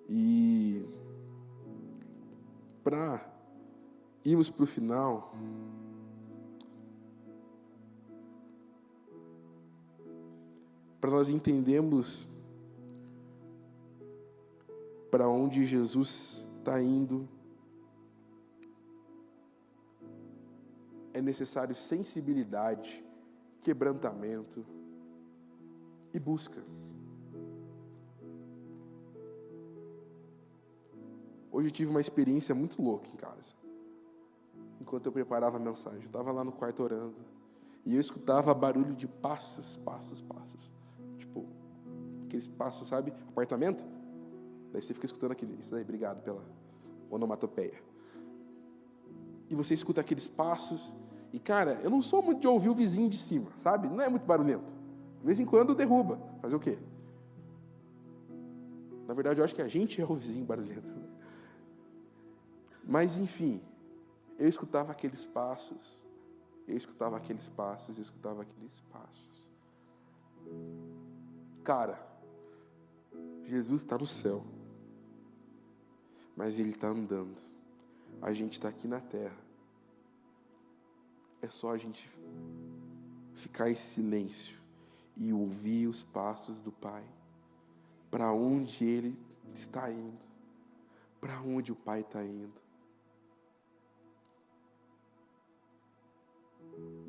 E para irmos para o final, para nós entendermos para onde Jesus está indo, é necessário sensibilidade, quebrantamento e busca. Hoje eu tive uma experiência muito louca em casa. Enquanto eu preparava a mensagem, eu estava lá no quarto orando, e eu escutava barulho de passos. Tipo, aqueles passos, sabe? Apartamento? Daí você fica escutando aquele... Isso daí, obrigado pela onomatopeia. E você escuta aqueles passos, e cara, eu não sou muito de ouvir o vizinho de cima, sabe? Não é muito barulhento. De vez em quando derruba. Fazer o quê? Na verdade, eu acho que a gente é o vizinho barulhento. Mas, enfim, eu escutava aqueles passos. Cara, Jesus está no céu, mas Ele está andando. A gente está aqui na terra. É só a gente ficar em silêncio e ouvir os passos do Pai. Para onde Ele está indo. Para onde o Pai está indo.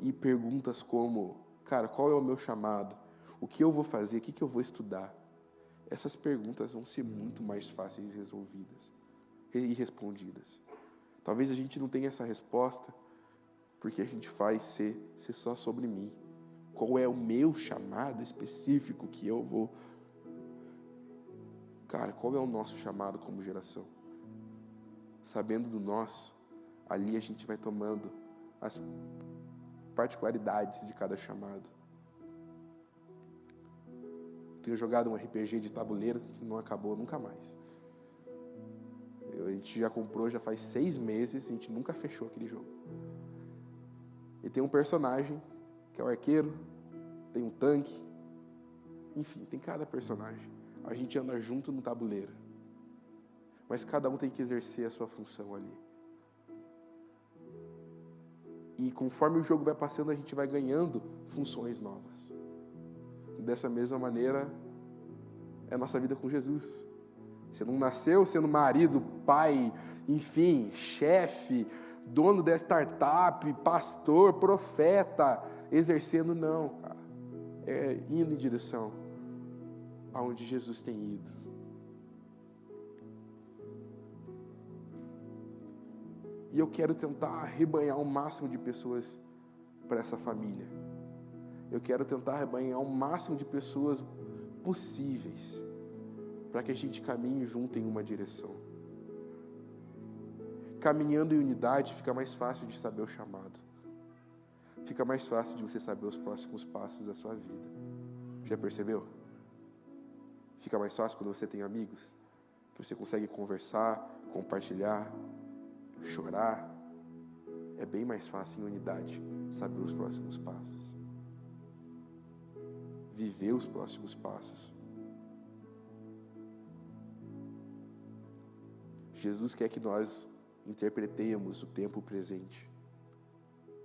E perguntas como, cara, qual é o meu chamado? O que eu vou fazer? O que eu vou estudar? Essas perguntas vão ser muito mais fáceis resolvidas e respondidas. Talvez a gente não tenha essa resposta porque a gente faz ser só sobre mim. Qual é o meu chamado específico que eu vou... Cara, qual é o nosso chamado como geração? Sabendo do nosso, ali a gente vai tomando as particularidades de cada chamado. Tenho jogado um RPG de tabuleiro que não acabou nunca mais. A gente já comprou, já faz 6 meses, a gente nunca fechou aquele jogo. E tem um personagem, que é o arqueiro, tem um tanque, enfim, tem cada personagem. A gente anda junto no tabuleiro. Mas cada um tem que exercer a sua função ali. E conforme o jogo vai passando, a gente vai ganhando funções novas. Dessa mesma maneira, é a nossa vida com Jesus. Você não nasceu sendo marido, pai, enfim, chefe, dono da startup, pastor, profeta, exercendo, não, cara. É indo em direção aonde Jesus tem ido. E eu quero tentar arrebanhar o máximo de pessoas para essa família. Eu quero tentar arrebanhar o máximo de pessoas possíveis para que a gente caminhe junto em uma direção. Caminhando em unidade fica mais fácil de saber o chamado. Fica mais fácil de você saber os próximos passos da sua vida. Já percebeu? Fica mais fácil quando você tem amigos, que você consegue conversar, compartilhar, chorar. É bem mais fácil em unidade saber os próximos passos. Viver os próximos passos. Jesus quer que nós interpretemos o tempo presente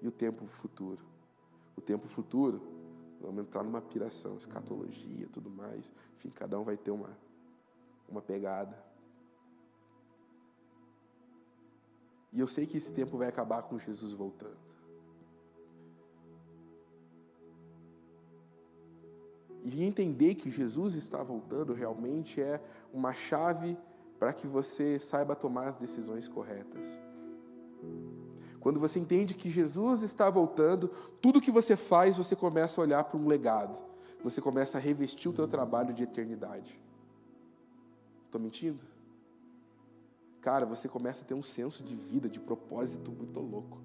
e o tempo futuro. O tempo futuro, vamos entrar numa piração, escatologia, tudo mais. Enfim, cada um vai ter uma pegada. E eu sei que esse tempo vai acabar com Jesus voltando. E entender que Jesus está voltando realmente é uma chave para que você saiba tomar as decisões corretas. Quando você entende que Jesus está voltando, tudo que você faz, você começa a olhar para um legado. Você começa a revestir o teu trabalho de eternidade. Estou mentindo? Cara, você começa a ter um senso de vida, de propósito muito louco.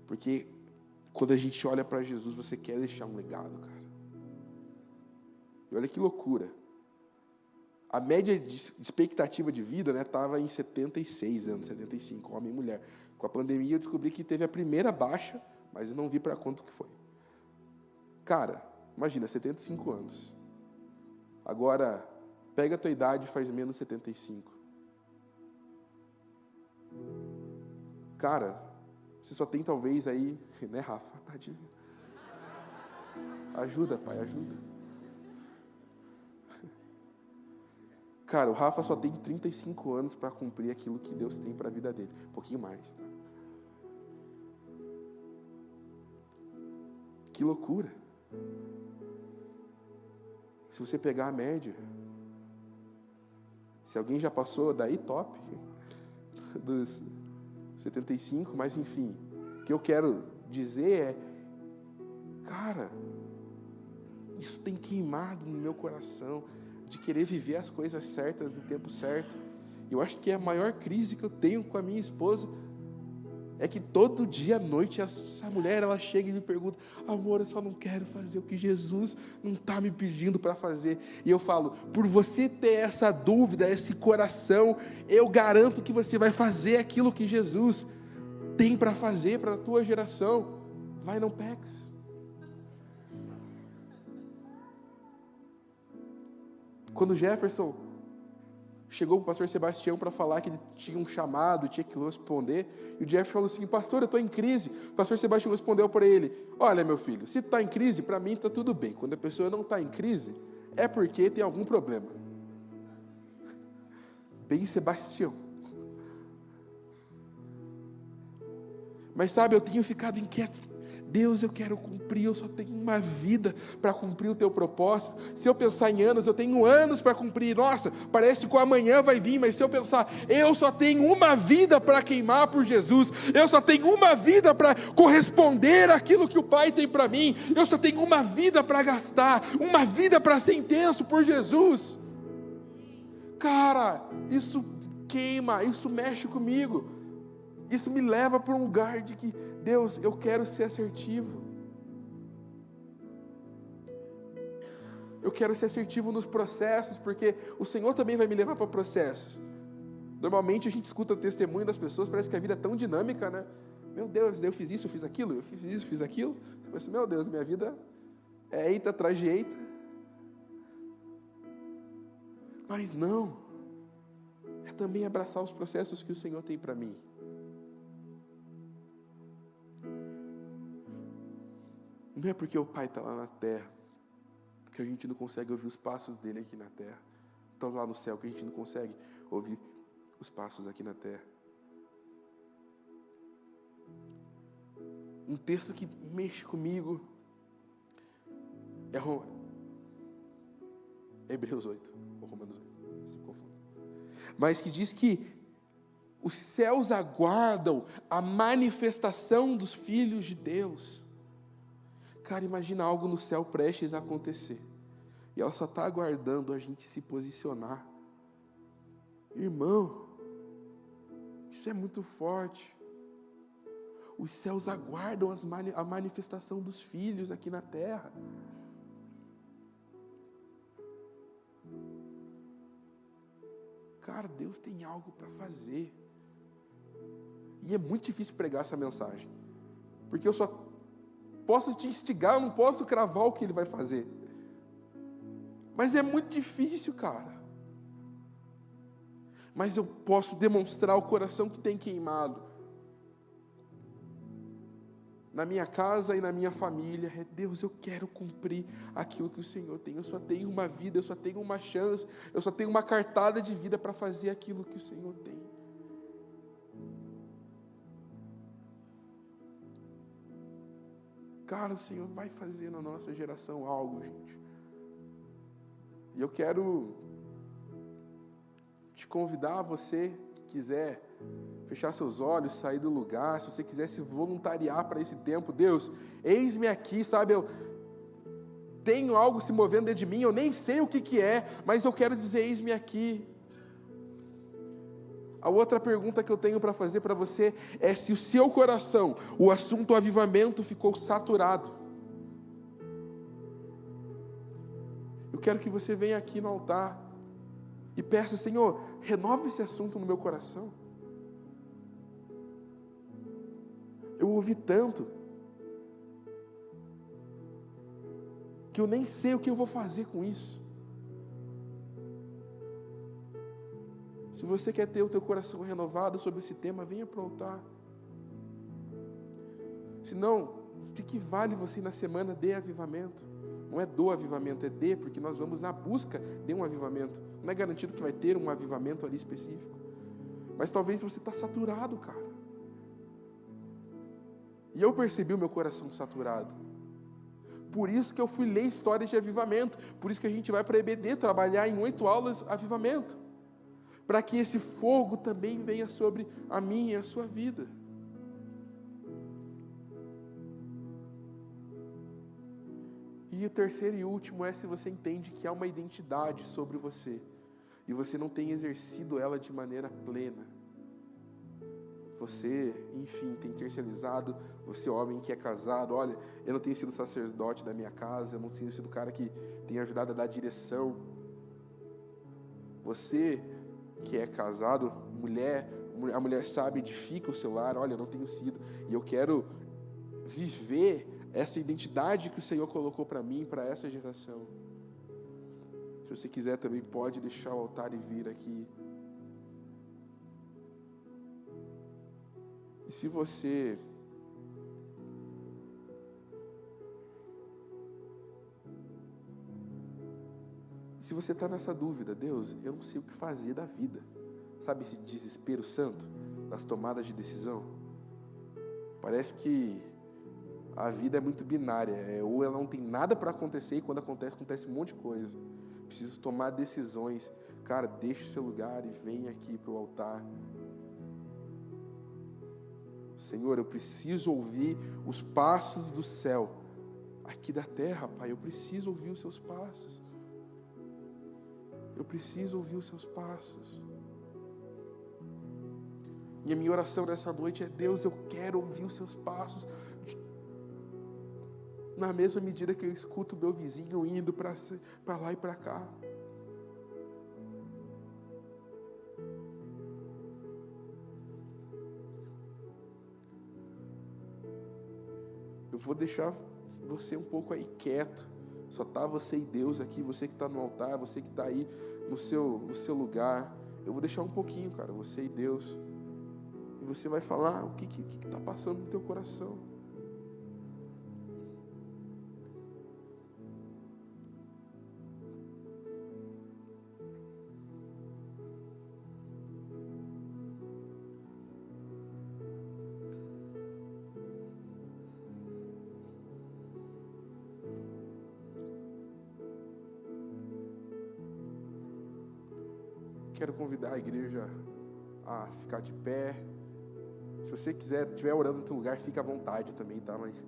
Porque quando a gente olha para Jesus, você quer deixar um legado, cara. E olha que loucura. A média de expectativa de vida, estava em 76 anos, 75, homem e mulher. Com a pandemia eu descobri que teve a primeira baixa, mas eu não vi para quanto que foi. Cara, imagina, 75 anos. Agora, pega a tua idade e faz menos 75. Cara, você só tem talvez aí, né, Rafa? Tadinho. Ajuda, pai, ajuda. Cara, o Rafa só tem 35 anos para cumprir aquilo que Deus tem para a vida dele. Um pouquinho mais, tá? Que loucura. Se você pegar a média, se alguém já passou daí, top, dos 75, mas enfim, o que eu quero dizer é, cara, isso tem queimado no meu coração, de querer viver as coisas certas no tempo certo. Eu acho que a maior crise que eu tenho com a minha esposa é que todo dia à noite essa mulher, ela chega e me pergunta: amor, eu só não quero fazer o que Jesus não está me pedindo para fazer. E eu falo: por você ter essa dúvida, esse coração, eu garanto que você vai fazer aquilo que Jesus tem para fazer para a tua geração. Vai, não peques. Quando o Jefferson chegou para o pastor Sebastião para falar que ele tinha um chamado, tinha que responder, e o Jefferson falou assim: pastor, eu estou em crise. O pastor Sebastião respondeu para ele: olha, meu filho, se está em crise, para mim está tudo bem. Quando a pessoa não está em crise, é porque tem algum problema. Bem, Sebastião. Mas sabe, eu tenho ficado inquieto. Deus, eu quero cumprir, eu só tenho uma vida para cumprir o teu propósito. Se eu pensar em anos, eu tenho anos para cumprir. Nossa, parece que o amanhã vai vir, mas se eu pensar, eu só tenho uma vida para queimar por Jesus, eu só tenho uma vida para corresponder àquilo que o Pai tem para mim, eu só tenho uma vida para gastar, uma vida para ser intenso por Jesus. Cara, isso queima, isso mexe comigo. Isso me leva para um lugar de que, Deus, eu quero ser assertivo. Eu quero ser assertivo nos processos, porque o Senhor também vai me levar para processos. Normalmente a gente escuta o testemunho das pessoas, parece que a vida é tão dinâmica, né? Meu Deus, eu fiz isso, eu fiz aquilo, eu fiz isso, eu fiz aquilo. Mas, meu Deus, minha vida é eita atrás de eita. Mas não. É também abraçar os processos que o Senhor tem para mim. Não é porque o Pai está lá na terra que a gente não consegue ouvir os passos dele aqui na terra. Está lá no céu que a gente não consegue ouvir os passos aqui na terra. Um texto que mexe comigo é Hebreus 8, ou Romanos 8, se confundo. Mas que diz que os céus aguardam a manifestação dos filhos de Deus. Cara, imagina algo no céu prestes a acontecer. E ela só está aguardando a gente se posicionar. Irmão, isso é muito forte. Os céus aguardam a manifestação dos filhos aqui na terra. Cara, Deus tem algo para fazer. E é muito difícil pregar essa mensagem. Porque eu só posso te instigar, eu não posso cravar o que ele vai fazer. Mas é muito difícil, cara. Mas eu posso demonstrar o coração que tem queimado. Na minha casa e na minha família, Deus, eu quero cumprir aquilo que o Senhor tem. Eu só tenho uma vida, eu só tenho uma chance, eu só tenho uma cartada de vida para fazer aquilo que o Senhor tem. Cara, o Senhor vai fazer na nossa geração algo, gente. E eu quero te convidar, você que quiser fechar seus olhos, sair do lugar, se você quiser se voluntariar para esse tempo, Deus, eis-me aqui, sabe, eu tenho algo se movendo dentro de mim, eu nem sei o que é, mas eu quero dizer, eis-me aqui. A outra pergunta que eu tenho para fazer para você é se o seu coração, o assunto avivamento ficou saturado. Eu quero que você venha aqui no altar e peça, Senhor, renova esse assunto no meu coração. Eu ouvi tanto que eu nem sei o que eu vou fazer com isso. Se você quer ter o teu coração renovado sobre esse tema, venha para o altar. Se não, de que vale você ir na semana de avivamento? Não é do avivamento, é de, porque nós vamos na busca de um avivamento. Não é garantido que vai ter um avivamento ali específico. Mas talvez você está saturado, cara. E eu percebi o meu coração saturado. Por isso que eu fui ler histórias de avivamento. Por isso que a gente vai para a EBD trabalhar em 8 aulas avivamento. Para que esse fogo também venha sobre a minha e a sua vida. E o terceiro e último é se você entende que há uma identidade sobre você e você não tem exercido ela de maneira plena. Você, enfim, tem terceirizado, você homem que é casado, olha, eu não tenho sido sacerdote da minha casa, eu não tenho sido o cara que tem ajudado a dar direção. Você que é casado, a mulher sabe, edifica o seu lar, olha, eu não tenho sido, e eu quero viver essa identidade que o Senhor colocou para mim, para essa geração. Se você quiser também pode deixar o altar e vir aqui. E se você está nessa dúvida, Deus, eu não sei o que fazer da vida. Sabe esse desespero santo das tomadas de decisão? Parece que a vida é muito binária, ou ela não tem nada para acontecer, e quando acontece um monte de coisa. Preciso tomar decisões. Cara, deixe o seu lugar e venha aqui para o altar. Senhor, eu preciso ouvir os passos do céu aqui da terra, Pai. Eu preciso ouvir os seus passos. Eu preciso ouvir os seus passos. E a minha oração nessa noite é: Deus, eu quero ouvir os seus passos. Na mesma medida que eu escuto o meu vizinho indo para lá e para cá. Eu vou deixar você um pouco aí quieto. Só tá você e Deus aqui, você que está no altar, você que está aí no seu lugar. Eu vou deixar um pouquinho, cara, você e Deus. E você vai falar o que está passando no teu coração. Quero convidar a igreja a ficar de pé. Se você estiver orando no teu lugar, fica à vontade também, tá? Mas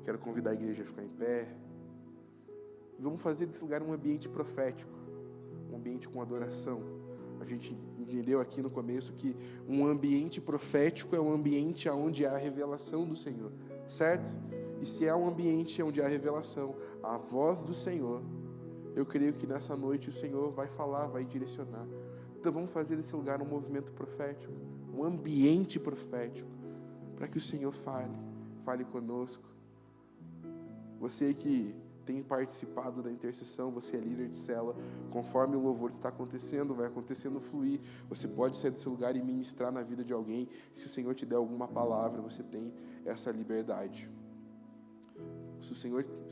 quero convidar a igreja a ficar em pé. E vamos fazer desse lugar um ambiente profético, um ambiente com adoração. A gente entendeu aqui no começo que um ambiente profético é um ambiente onde há a revelação do Senhor, certo? E se é um ambiente onde há a revelação, a voz do Senhor, eu creio que nessa noite o Senhor vai falar, vai direcionar. Então vamos fazer desse lugar um movimento profético, um ambiente profético, para que o Senhor fale conosco. Você que tem participado da intercessão, você é líder de célula, conforme o louvor está acontecendo, vai acontecendo fluir, você pode sair desse lugar e ministrar na vida de alguém. Se o Senhor te der alguma palavra, você tem essa liberdade. Se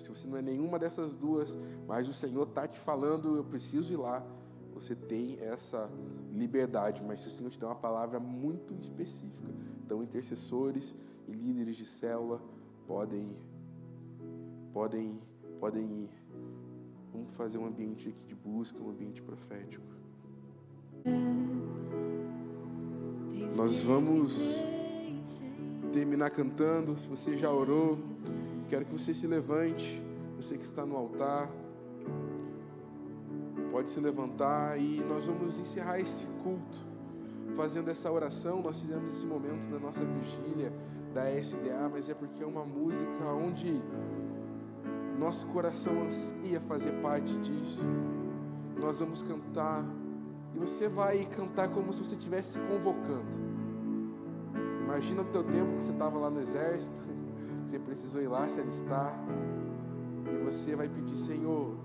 você não é nenhuma dessas duas, mas o Senhor está te falando, eu preciso ir lá, você tem essa liberdade. Mas se o Senhor te der uma palavra muito específica, então intercessores e líderes de célula podem ir. Vamos fazer um ambiente aqui de busca, um ambiente profético. Nós vamos terminar cantando. Se você já orou, quero que você se levante. Você que está no altar, pode se levantar e nós vamos encerrar este culto fazendo essa oração. Nós fizemos esse momento na nossa vigília da SDA, mas é porque é uma música onde nosso coração ansia fazer parte disso. Nós vamos cantar e você vai cantar como se você estivesse se convocando. Imagina o teu tempo que você estava lá no exército, que você precisou ir lá se alistar, e você vai pedir: Senhor,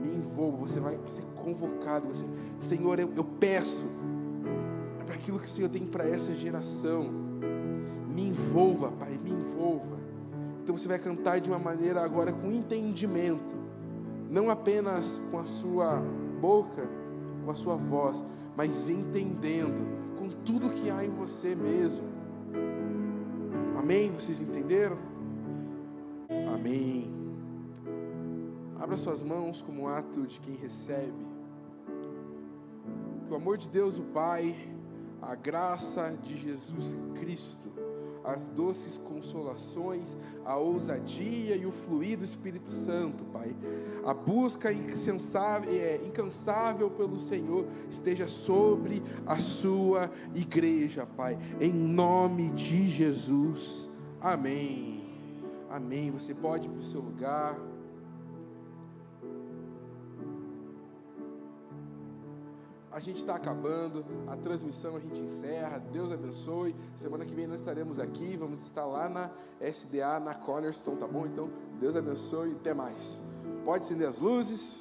me envolva. Você vai ser convocado. Senhor, eu peço para aquilo que o Senhor tem para essa geração. Me envolva, Pai, me envolva. Então você vai cantar de uma maneira agora com entendimento. não apenas com a sua boca, com a sua voz, mas entendendo com tudo que há em você mesmo. Amém? Vocês entenderam? Amém. Abra suas mãos como ato de quem recebe. Que o amor de Deus, o Pai, a graça de Jesus Cristo, as doces consolações, a ousadia e o fluir do Espírito Santo, Pai, a busca incansável pelo Senhor esteja sobre a sua igreja, Pai, em nome de Jesus. Amém. Amém. Você pode ir para o seu lugar. A gente está acabando, a transmissão a gente encerra. Deus abençoe. Semana que vem nós estaremos aqui, vamos estar lá na SDA, na Cornerstone, tá bom? Então, Deus abençoe e até mais. Pode acender as luzes.